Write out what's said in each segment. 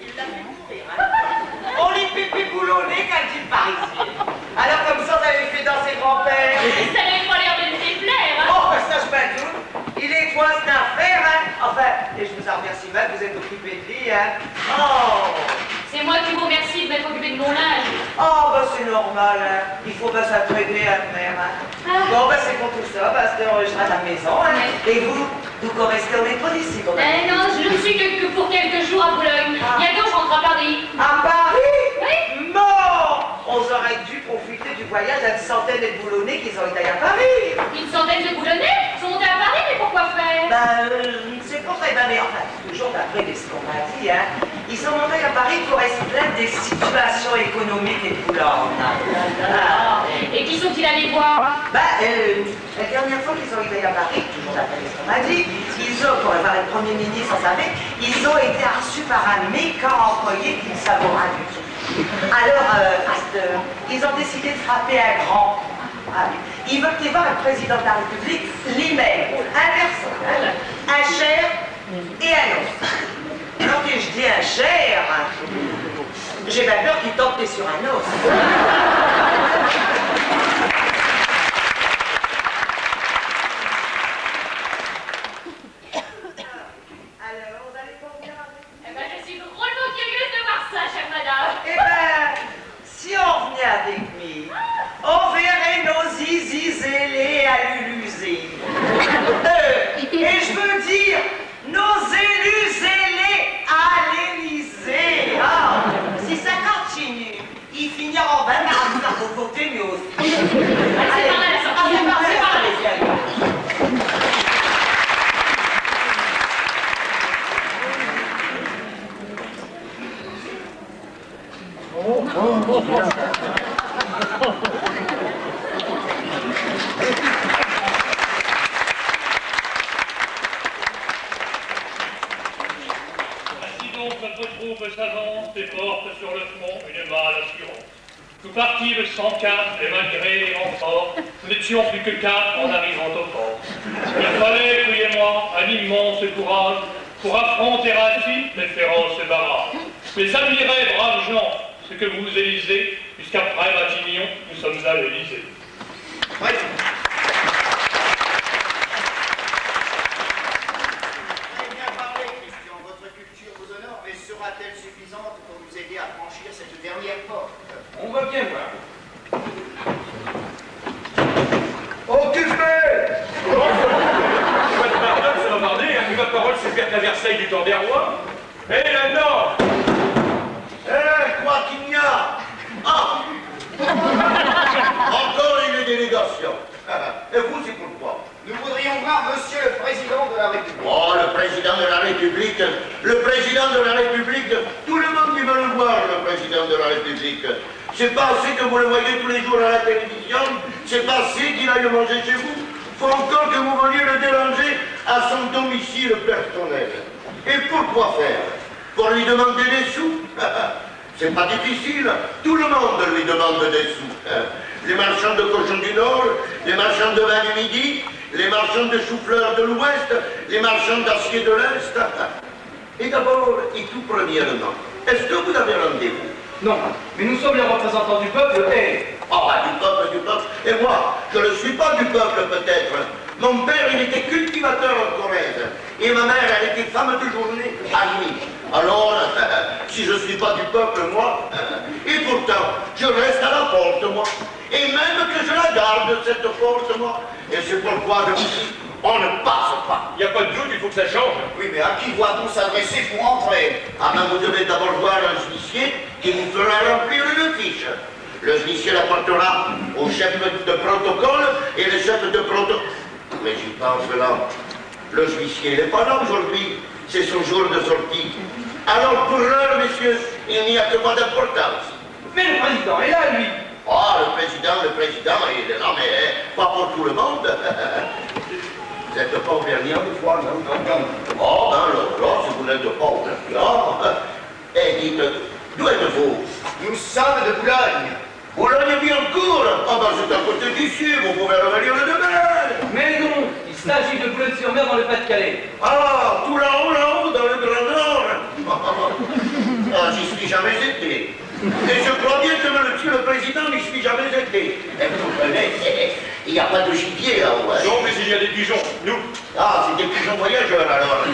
Il l'a fait mourir, hein. On les pépé boulonnés quand il parisien. Alors comme ça, vous avez fait dans ses grands-pères. Ça n'avait pas l'air de me déplaire, hein. Oh, ben ça, je m'en doute. Il est quoi cette affaire, hein? Enfin, et je vous en remercie mal, vous êtes occupé de lui, hein? Oh! C'est moi qui vous remercie de m'être occupé de mon linge. Oh, ben c'est normal, hein. Il faut bien s'entraider à faire, hein. Bon, ben c'est pour tout ça, ben je rentre à la maison, hein. Et vous correspondez pas d'ici, quand même? Non, je ne suis que pour quelques jours à Boulogne. Bientôt, je rentre à Paris. À Paris? Oui. Non! On aurait dû profiter du voyage à une centaine de boulonnais qu'ils ont été à Paris. Une centaine de Boulonnais sont montés à Paris, mais pourquoi faire? C'est pas très bien, mais enfin, toujours d'après ce qu'on m'a dit, hein. Ils sont montés à Paris pour se plaindre des situations économiques et coulantes. Et qui sont-ils allés voir? La dernière fois qu'ils ont été à Paris, toujours d'après ce qu'on m'a dit, ils ont, pour avoir le Premier ministre, on savait, ils ont été reçus par un mécant employé qui ne savait rien du tout. Alors, ils ont décidé de frapper un grand. Ils veulent aller voir le président de la République, lui-même, un personnage, un chair et un os. Alors que je dis un chair, j'ai bien peur qu'il tombe sur un os. Alors, vous allez combien? Eh ben, je suis drôlement curieuse de voir ça, chère madame. Eh ben, si on venait avec nous, on verrait nos zizis ailés à l'Élysée. Et je veux dire, nos élus ailés à l'Élysée. Ah, si ça continue, ils finiront bien par vos côtés, mais aussi. C'est par là, c'est par là, c'est par là. Ainsi donc notre troupe s'avance et porte sur le front une mâle assurance. Nous partîmes 104 et malgré les renforts, nous n'étions plus que 4 en arrivant au port. Il fallait, croyez-moi, un immense courage pour affronter ainsi les féroces barrages. Mais admirez, braves gens, ce que vous élisez, puisqu'après Matignon, nous sommes à l'Élysée. Oui. Très bien parlé, Christian. Votre culture vous honore, mais sera-t-elle suffisante pour nous aider à franchir cette dernière porte? On va bien voir. Oh, tu fais? Votre pardonne, ça va parler, hein, mais votre parole, c'est faire à Versailles du temps des rois. Eh, là-dedans! Eh, quoi qu'il y a? Ah! Encore une délégation. Et vous, c'est pourquoi? Nous voudrions voir Monsieur le Président de la République. Oh, le Président de la République, le Président de la République, tout le monde qui veut le voir, le Président de la République. C'est pas assez que vous le voyez tous les jours à la télévision, c'est pas assez qu'il aille manger chez vous, faut encore que vous veniez le déranger à son domicile personnel. Et pourquoi faire? Pour lui demander des sous? C'est pas difficile, tout le monde lui demande des sous. Les marchands de cochons du Nord, les marchands de vin du Midi, les marchands de chou-fleur de l'Ouest, les marchands d'acier de l'Est. Et d'abord, et tout premièrement, est-ce que vous avez rendez-vous? Non, mais nous sommes les représentants du peuple et... Ah bah du peuple. Et moi, je ne suis pas du peuple peut-être. Mon père, il était cultivateur en Corrèze. Et ma mère, elle était femme de journée à nuit. Alors, si je ne suis pas du peuple, moi, et pourtant, je reste à la porte, moi. Et même que je la garde, cette porte, moi. Et c'est pourquoi je vous dis, on ne passe pas. Il n'y a pas de doute, il faut que ça change. Oui, mais à qui doit-on s'adresser pour entrer? Ah ben, vous devez d'abord voir un huissier qui vous fera remplir une fiche. Le huissier la portera au chef de protocole et le chef de protocole. Mais j'y pense là. Le huissier n'est pas là aujourd'hui. C'est son jour de sortie. Alors pour l'heure, messieurs, il n'y a que pas d'importance. Mais le président est là, lui. Ah, le président, il est là, mais pas pour tout le monde. Vous n'êtes pas auvergnat des fois, non? Oh, ben là, si vous n'êtes pas auvergnat. Eh, dites, d'où êtes-vous? Nous sommes de Boulogne. Boulogne bien court. Ah ben c'est à côté d'ici, vous pouvez revenir le demain. Mais non, il s'agit de Boulogne-sur-Mer dans le Pas-de-Calais. Ah, tout là-haut, dans le Grand Nord. Et je crois bien que monsieur le président n'y suis jamais été. Et vous comprenez, il n'y a pas de gibier là-haut. Hein. Non, mais il y a des pigeons. Nous. Ah, c'est des pigeons voyageurs alors.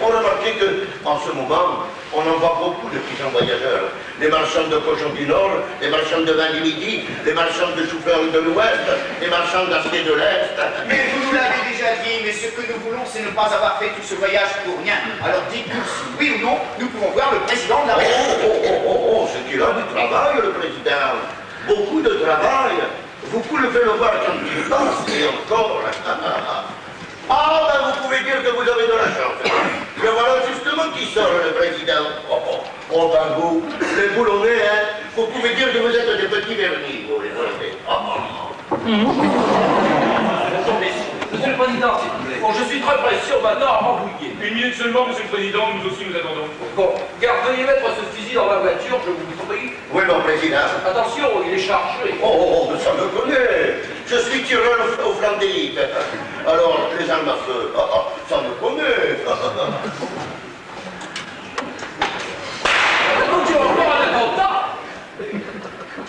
On remarquait qu'en ce moment, on en voit beaucoup de pigeons voyageurs. Les marchands de cochons du Nord, les marchands de vin du Midi, les marchands de chou-fleur de l'Ouest, les marchands d'acier de l'Est. Mais vous nous l'avez déjà dit, mais ce que nous voulons, c'est ne pas avoir fait tout ce voyage pour rien. Alors dites-nous si, oui ou non, nous pouvons voir le président de la République. C'est qu'il a du travail, le président. Beaucoup de travail. Vous pouvez le voir quand il passe, et encore. Ah, ben vous pouvez dire que vous avez de la chance. Mais voilà justement qui sort le président. Oh, ben vous, les boulonnais, hein, vous pouvez dire que vous êtes des petits vernis, vous, les boulonnais. Monsieur le Président, s'il vous plaît. Bon, je suis très pressé maintenant à m'embrouiller. Une minute seulement, monsieur le président, nous aussi nous attendons. Bon, veuillez mettre ce fusil dans ma voiture, je vous prie. Oui, mon président. Attention, il est chargé. Oh, ça me connaît. Je suis tireur au flanc d'élite. Alors, les armes à feu, ça me connaît. Donc tu as encore un attentat.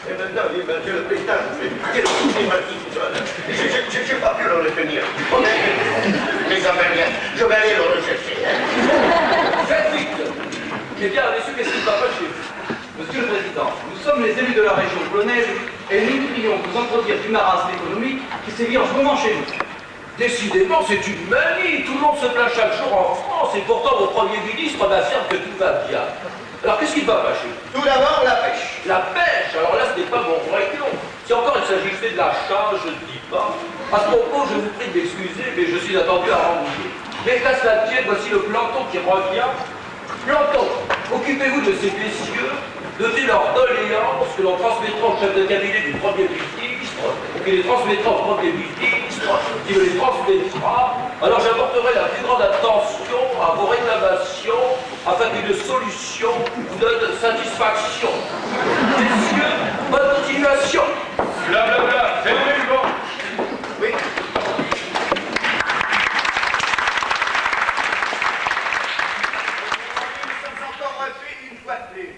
Et maintenant, monsieur le président, quel est parti tout seul. Je n'ai pas pu le retenir. Mais ça fait rien. Je vais aller le rechercher. Faites vite. Eh bien, messieurs, qu'est-ce qui ne va pas chez vous? Monsieur le Président, nous sommes les élus de la région polonaise et nous prions vous introduire du marasme économique qui sévit en ce moment chez nous. Décidément, c'est une manie. Tout le monde se plaint chaque jour en France et pourtant votre Premier ministre m'affirme que tout va bien. Alors qu'est-ce qui ne va pas chez vous? Tout d'abord, la pêche. La pêche? Alors là, ce n'est pas mon rayon. Si encore il s'agissait de la charge, je ne dis pas. À ce propos, je vous prie de m'excuser, mais je suis attendu à Rambouillet. Mais qu'à cela tienne, voici le planton qui revient. Planton, occupez-vous de ces messieurs, donnez-leur doléances que l'on transmettra au chef de cabinet du Premier ministre, qui les transmettra au Premier ministre, qui me les transmettra. Alors j'apporterai la plus grande attention à vos réclamations afin qu'une solution vous donne satisfaction. Messieurs, bonne continuation. Blablabla, fermez le banc. Oui. Nous sommes encore refaits une fois de plus.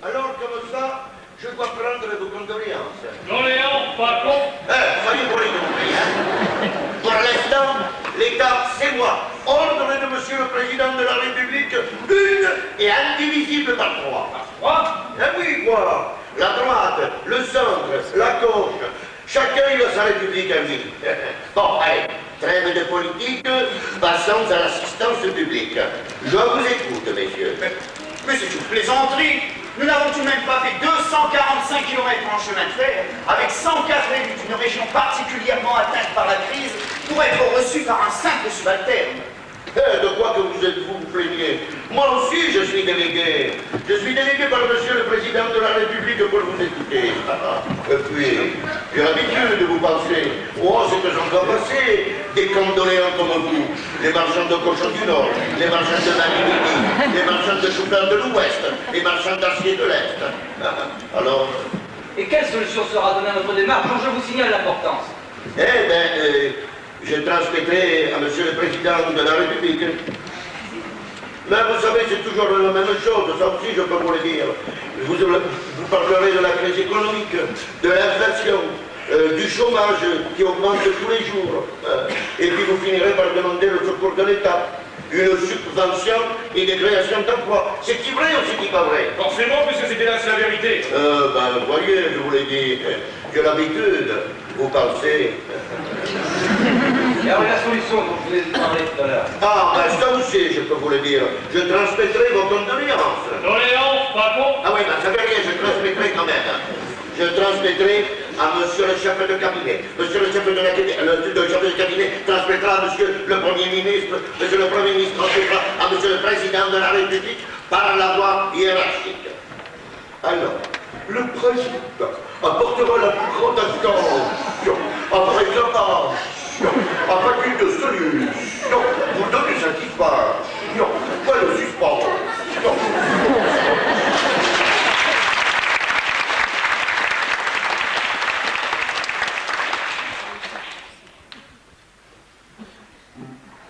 Alors, comme ça, je dois prendre vos condoléances. Doléances, pas con. Soyez pour les compris, hein. Pour l'instant, l'État, c'est moi. Ordre de monsieur le président de la République, une et indivisible par trois. Quoi? Eh oui, quoi? La droite, le centre, la gauche. Chacun il a sa République à lui. Bon, allez, trêve de politique, passons à l'assistance publique. Je vous écoute, messieurs. Mais c'est une plaisanterie. Nous n'avons tout de même pas fait 245 km en chemin de fer, avec 104 élus d'une région particulièrement atteinte par la crise, pour être reçus par un simple subalterne. De quoi que vous êtes-vous vous plaignez? Moi aussi, je suis délégué. Je suis délégué par monsieur le président de la République pour vous écouter. Et puis, j'ai l'habitude de vous penser. Oh, c'est que j'en dois passer des condoléants comme vous. Les marchands de cochons du Nord, les marchands de vin du Midi, les marchands de chou-fleur de l'Ouest, les marchands d'acier de l'Est. Alors, Et quelle solution sera donnée à notre démarche dont je vous signale l'importance? je transmettrai à monsieur le président de la République. Mais vous savez, c'est toujours la même chose, ça aussi je peux vous le dire. Vous parlerez de la crise économique, de l'inflation, du chômage qui augmente tous les jours. Et puis vous finirez par demander le secours de l'État, une subvention et des créations d'emplois. C'est-il vrai ou c'est-il pas vrai? Forcément, puisque c'était là, c'est la vérité. Voyez, je vous l'ai dit, j'ai l'habitude, vous pensez. Et alors la solution dont je vous ai parlé tout à l'heure? Ça aussi, je peux vous le dire. Je transmettrai vos condoléances. Doléances, pas con. Ah oui, ça fait rien, je transmettrai quand même. Je transmettrai à monsieur le chef de cabinet. Monsieur le chef de cabinet transmettra à monsieur le Premier ministre. Monsieur le Premier ministre transmettra à monsieur le Président de la République par la voie hiérarchique. Alors, le président apportera la plus grande attention à réclamation, afin qu'une solution vous donne satisfaction. Pas le suspens.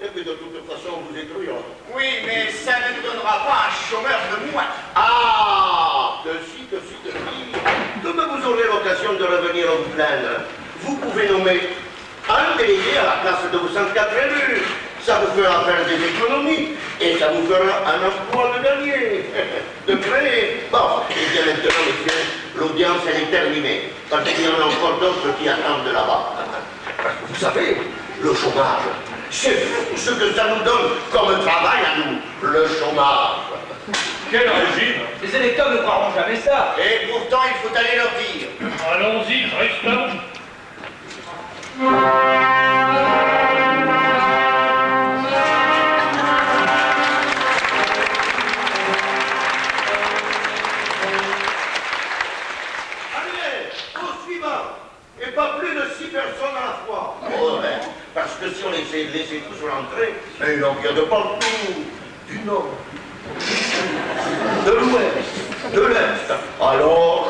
Et puis de toute façon, vous êtes curieux. Oui, mais ça ne nous donnera pas un chômeur de moins. Ah, Ah, que si. Comme vous aurez l'occasion de revenir vous plaindre, vous pouvez nommer un délégué à la place de vos 104 élus. Ça vous fera faire des économies et ça vous fera un emploi de gagner, de créer. Bon, et bien maintenant, monsieur, l'audience, elle est terminée, parce qu'il y en a encore d'autres qui attendent de là-bas. Vous savez, le chômage, c'est ce que ça nous donne comme travail à nous, le chômage. Quel régime? Les électeurs ne croiront jamais ça. Et pourtant, il faut aller leur dire. Allons-y, Christophe. Allez, au suivant. Et pas plus de 6 personnes à la fois. Oh, ben, parce que si on essaie de laisser tous rentrer, ben, il en vient de partout. Du nord, de l'ouest, de l'est. Alors,